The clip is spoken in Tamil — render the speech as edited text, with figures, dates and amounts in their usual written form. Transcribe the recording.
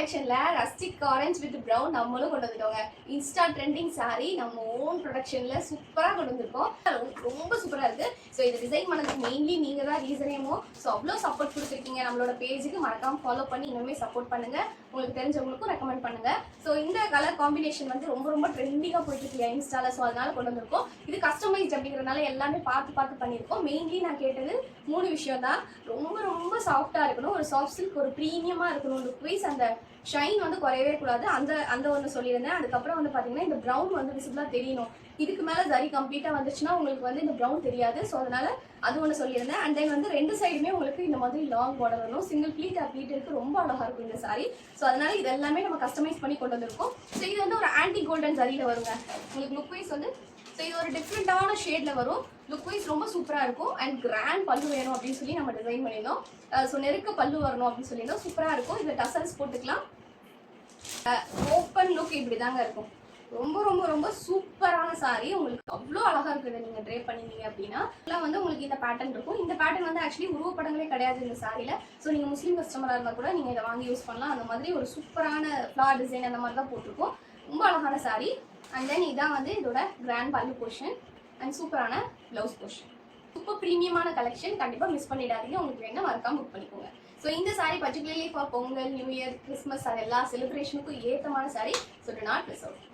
கலெக்ஷன்ல ரஸ்டிக் ஆரஞ்ச் வித் பிரவுன் நம்மளும் கொண்டு வந்துட்டோங்க. இன்ஸ்டா ட்ரெண்டிங் சாரி நம்ம ஓன் ப்ரொடக்ஷன்ல சூப்பரா கொண்டு வந்திருக்கோம். ரொம்ப சூப்பரா இருக்கு. ஸோ இது டிசைன் பண்ணதுக்கு மெயின்லி நீங்க தான் ரீசனேமோ. ஸோ அவ்வளோ சப்போர்ட் கொடுத்துருக்கீங்க. நம்மளோட பேஜுக்கு மறக்காம ஃபாலோ பண்ணி இன்னுமே சப்போர்ட் பண்ணுங்க. உங்களுக்கு தெரிஞ்சவங்களுக்கும் ரெக்கமெண்ட் பண்ணுங்க. ஸோ இந்த கலர் காம்பினேஷன் வந்து ரொம்ப ரொம்ப ட்ரெண்டிங்காக போயிட்டு இருக்கு இன்ஸ்டால. ஸோ அதனால கொண்டு வந்திருக்கோம். இது கஸ்டமைஸ்ட் அப்படிங்கிறதுனால எல்லாமே பார்த்து பண்ணியிருக்கோம். மெயின்லி நான் கேட்டது 3 விஷயம் தான். ரொம்ப ரொம்ப சாஃப்டா இருக்கணும், ஒரு சாஃப்ட் சில்க், ஒரு ப்ரீமியமா இருக்கணும், லுக் வைஸ் அந்த ஷைன் வந்து குறையவே கூடாது. அந்த ஒன்று சொல்லியிருந்தேன். அதுக்கப்புறம் வந்து பார்த்தீங்கன்னா இந்த ப்ரௌன் வந்து விசிபிளாக தெரியணும். இதுக்கு மேலே சரி கம்ப்ளீட்டாக வந்துச்சுன்னா உங்களுக்கு வந்து இந்த ப்ரௌன் தெரியாது. ஸோ அதனால அது ஒன்று சொல்லியிருந்தேன். அண்ட் தென் வந்து 2 சைடுமே உங்களுக்கு இந்த மாதிரி லாங் பார்டர் வரும். சிங்கிள் ப்ளீட் ப்ளீட் இருக்கு. ரொம்ப அழகாக இருக்கும் இந்த சாரி. ஸோ அதனால இது எல்லாமே நம்ம கஸ்டமைஸ் பண்ணி கொண்டு வந்திருக்கோம். ஸோ இது வந்து ஒரு ஆன்டி கோல்டன் சரியில் வருங்க. உங்களுக்கு லுக் வைஸ் வந்து ஸோ இது ஒரு டிஃப்ரெண்டான ஷேடில் வரும். லுக் வைஸ் ரொம்ப சூப்பராக இருக்கும். அண்ட் கிராண்ட் பல்லு வேணும் அப்படின்னு சொல்லி நம்ம டிசைன் பண்ணியிருந்தோம். ஸோ நெருக்க பல்லு வரணும் அப்படின்னு சொல்லியிருந்தோம். சூப்பராக இருக்கும். இதில் டசல்ஸ் போட்டுக்கலாம். ஓப்பன் லுக் இப்படி தாங்க இருக்கும். ரொம்ப ரொம்ப ரொம்ப சூப்பரான சாரி. உங்களுக்கு அவ்வளோ அழகாக இருக்குது. நீங்கள் ட்ரே பண்ணிங்க அப்படின்னா எல்லாம் வந்து உங்களுக்கு இந்த பேட்டர்ன் இருக்கும். இந்த பேட்டர்ன் வந்து ஆக்சுவலி உருவப்படங்களே கிடையாது இந்த சாரியில். ஸோ நீங்கள் முஸ்லீம் கஸ்டமராக இருந்தால் கூட நீங்கள் இதை வாங்கி யூஸ் பண்ணலாம். அந்த மாதிரி ஒரு சூப்பரான ஃப்ளார் டிசைன் அந்த மாதிரி தான் போட்டிருக்கோம். ரொம்ப அழகான சாரி. அண்ட் தென் இதான் வந்து இதோட கிராண்ட் பல்லு போர்ஷன் அண்ட் சூப்பரான ப்ளவுஸ் போர்ஷன். சூப்பர் ப்ரீமியமான கலெக்ஷன். கண்டிப்பாக மிஸ் பண்ணிடாதீங்க. உங்களுக்கு வேணால் மறக்காம புக் பண்ணிக்கோங்க. ஸோ இந்த sari particularly for Pongal, new year, Christmas அது எல்லா செலிப்ரேஷனுக்கும் ஏற்றமான sari. So do not miss out.